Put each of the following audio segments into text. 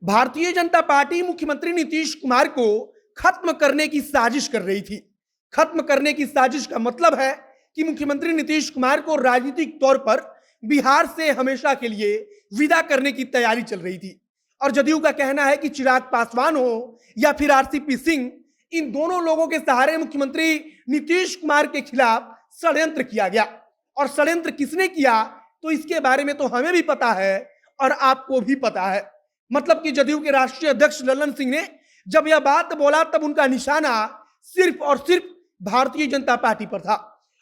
Bharatiya Janata party मुख्यमंत्री नीतीश कुमार को खत्म करने की साजिश कर रही थी। खत्म करने की साजिश का मतलब है कि मुख्यमंत्री नीतीश कुमार को राजनीतिक तौर पर बिहार से हमेशा के लिए विदा करने की तैयारी चल रही थी। और जदयू का कहना है कि चिराग पासवान हो या फिर आरसीपी सिंह, इन दोनों लोगों के सहारे मुख्यमंत्री नीतीश कुमार के खिलाफ षड्यंत्र किया गया। और षड्यंत्र किसने किया, तो इसके बारे में तो हमें भी पता है और आपको भी पता है। मतलब कि जदयू के राष्ट्रीय अध्यक्ष लल्लन सिंह ने जब यह बात बोला तब उनका निशाना सिर्फ और सिर्फ भारतीय जनता पार्टी पर था।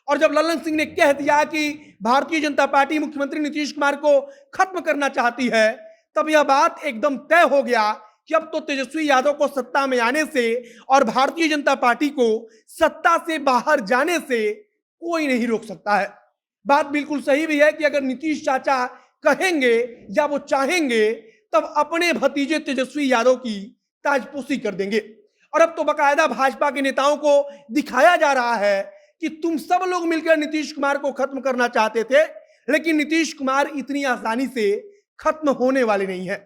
और जब लल्लन सिंह ने कह दिया कि भारतीय जनता पार्टी मुख्यमंत्री नीतीश कुमार को खत्म करना चाहती है, तब यह बात एकदम तय हो गया कि अब तो तेजस्वी यादव को सत्ता में आने से और भारतीय जनता पार्टी को सत्ता से बाहर जाने से कोई नहीं रोक सकता है। बात बिल्कुल सही भी है कि अगर नीतीश चाचा कहेंगे या वो चाहेंगे तब अपने भतीजे तेजस्वी यादव की ताजपोशी कर देंगे। और अब तो बकायदा भाजपा के नेताओं को दिखाया जा रहा है कि तुम सब लोग मिलकर नीतीश कुमार को खत्म करना चाहते थे, लेकिन नीतीश कुमार इतनी आसानी से खत्म होने वाले नहीं है।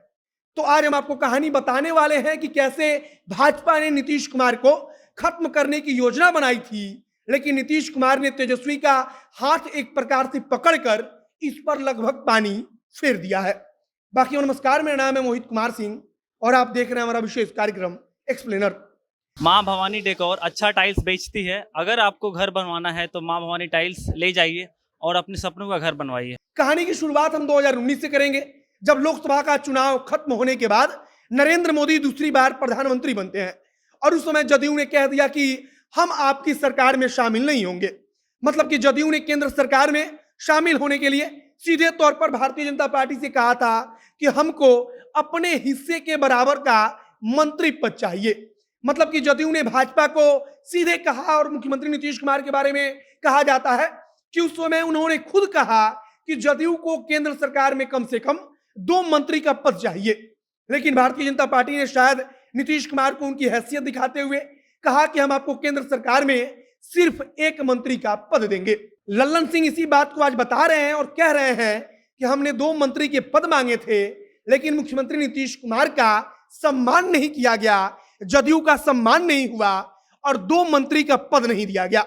तो आज हम आपको कहानी बताने वाले हैं कि कैसे भाजपा ने नीतीश कुमार को खत्म करने की योजना बनाई थी, लेकिन नीतीश कुमार ने तेजस्वी का हाथ एक प्रकार से पकड़कर इस पर लगभग पानी फेर दिया है। बाकी नमस्कार, मेरा नाम है मोहित कुमार सिंह और आप देख रहे हैं हमारा विशेष कार्यक्रम एक्सप्लेनर। माँ भवानी डेकोर अच्छा टाइल्स बेचती है। अगर आपको घर बनवाना है तो माँ भवानी टाइल्स ले जाइए और अपने सपनों का घर बनवाइए। कहानी की शुरुआत हम 2019 से करेंगे, जब लोकसभा का चुनाव खत्म होने के बाद नरेंद्र मोदी दूसरी बार प्रधानमंत्री बनते हैं। और उस समय जदयू ने कह दिया कि हम आपकी सरकार में शामिल नहीं होंगे। मतलब कि जदयू ने केंद्र सरकार में शामिल होने के लिए सीधे तौर पर भारतीय जनता पार्टी से कहा था कि हमको अपने हिस्से के बराबर का मंत्री पद चाहिए। मतलब कि जदयू ने भाजपा को सीधे कहा, और मुख्यमंत्री नीतीश कुमार के बारे में कहा जाता है कि उस समय उन्होंने खुद कहा कि जदयू को केंद्र सरकार में कम से कम 2 मंत्री का पद चाहिए। लेकिन भारतीय जनता पार्टी ने शायद नीतीश कुमार को उनकी हैसियत दिखाते हुए कहा कि हम आपको केंद्र सरकार में सिर्फ 1 मंत्री का पद देंगे। लल्लन सिंह इसी बात को आज बता रहे हैं और कह रहे हैं कि हमने 2 मंत्री के पद मांगे थे, लेकिन मुख्यमंत्री नीतीश कुमार का सम्मान नहीं किया गया, जदयू का सम्मान नहीं हुआ और 2 मंत्री का पद नहीं दिया गया।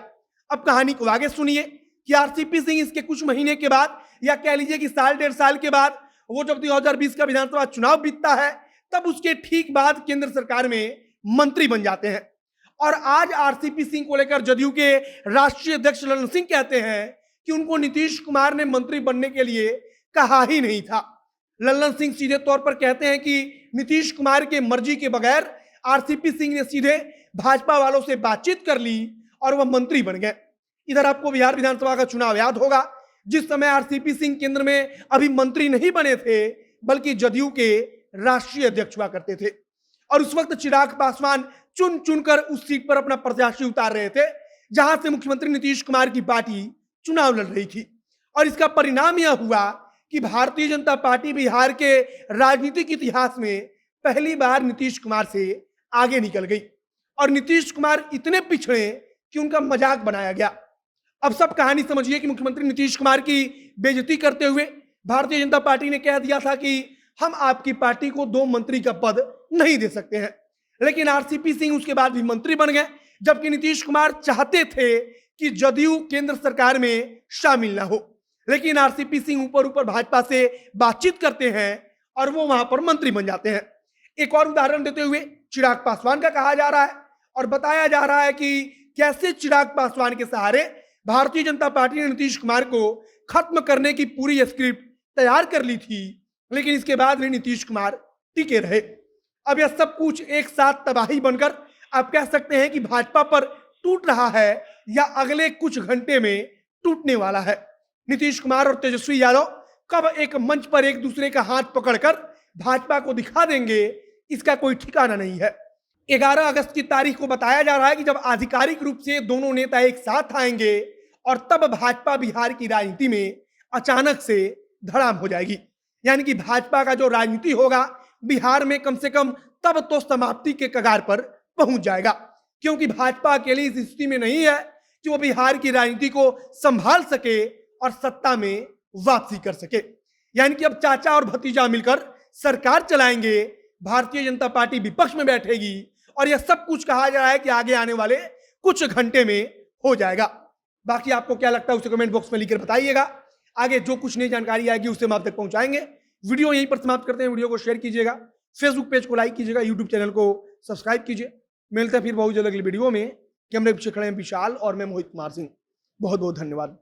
अब कहानी को आगे सुनिए कि आरसीपी सिंह इसके कुछ महीने के बाद, या कह लीजिए कि साल 1.5 साल के बाद, वो जब 2020 का विधानसभा चुनाव बीतता है तब उसके ठीक बाद केंद्र सरकार में मंत्री बन जाते हैं। और आज आरसीपी सिंह को लेकर जदयू के राष्ट्रीय अध्यक्ष लल्लन सिंह कहते हैं कि उनको नीतीश कुमार ने मंत्री बनने के लिए कहा ही नहीं था। लल्लन सिंह सीधे तौर पर कहते हैं कि नीतीश कुमार के मर्जी के बगैर आरसीपी सिंह ने सीधे भाजपा वालों से बातचीत कर ली और वह मंत्री बन गए। इधर आपको बिहार विधानसभा का चुनाव याद होगा, जिस समय आरसीपी सिंह केंद्र में अभी मंत्री नहीं बने थे, बल्कि जदयू के राष्ट्रीय अध्यक्ष हुआ करते थे। और उस वक्त चिराग पासवान चुन चुनकर उस सीट पर अपना प्रत्याशी उतार रहे थे जहां से मुख्यमंत्री नीतीश कुमार की पार्टी चुनाव लड़ रही थी। और इसका परिणाम यह हुआ कि भारतीय जनता पार्टी बिहार के राजनीतिक इतिहास में पहली बार नीतीश कुमार से आगे निकल गई और नीतीश कुमार इतने पिछड़े कि उनका मजाक बनाया गया। अब सब कहानी समझिए कि मुख्यमंत्री नीतीश कुमार की बेइज्जती करते हुए भारतीय जनता पार्टी ने कह दिया था कि हम आपकी पार्टी को 2 मंत्री का पद नहीं दे सकते हैं। लेकिन आरसीपी सिंह उसके बाद भी मंत्री बन गए, जबकि नीतीश कुमार चाहते थे कि जदयू केंद्र सरकार में शामिल ना हो। लेकिन आरसीपी सिंह ऊपर ऊपर भाजपा से बातचीत करते हैं और वो वहां पर मंत्री बन जाते हैं। एक और उदाहरण देते हुए चिराग पासवान का कहा जा रहा है और बताया जा रहा है कि कैसे चिराग पासवान के सहारे भारतीय जनता पार्टी ने नीतीश कुमार को खत्म करने की पूरी स्क्रिप्ट तैयार कर ली थी, लेकिन इसके बाद भी नीतीश कुमार टिके रहे। अब यह सब कुछ एक साथ तबाही बनकर आप कह सकते हैं कि भाजपा पर टूट रहा है या अगले कुछ घंटे में टूटने वाला है। नीतीश कुमार और तेजस्वी यादव कब एक मंच पर एक दूसरे का हाथ पकड़कर भाजपा को दिखा देंगे, इसका कोई ठिकाना नहीं है। 11 अगस्त की तारीख को बताया जा रहा है कि जब आधिकारिक रूप से दोनों नेता एक साथ आएंगे और तब भाजपा बिहार की राजनीति में अचानक से धड़ाम हो जाएगी। यानी कि भाजपा का जो राजनीति होगा बिहार में कम से कम तब तो समाप्ति के कगार पर पहुंच जाएगा, क्योंकि भाजपा अकेली इस स्थिति में नहीं है कि वो बिहार की राजनीति को संभाल सके और सत्ता में वापसी कर सके। यानी कि अब चाचा और भतीजा मिलकर सरकार चलाएंगे, भारतीय जनता पार्टी विपक्ष में बैठेगी और यह सब कुछ कहा जा रहा है कि आगे आने वाले कुछ घंटे में हो जाएगा। बाकी आपको क्या लगता है उसे कमेंट बॉक्स में लिखकर बताइएगा। आगे जो कुछ नई जानकारी आएगी उसे हम आप तक पहुंचाएंगे। वीडियो यहीं पर समाप्त करते हैं। वीडियो को शेयर कीजिएगा, फेसबुक पेज को लाइक कीजिएगा, यूट्यूब चैनल को सब्सक्राइब कीजिए। मिलते हैं फिर बहुत जल्द अगली वीडियो में। कैमरे पीछे खड़े हैं विशाल और मैं मोहित कुमार सिंह। बहुत बहुत धन्यवाद।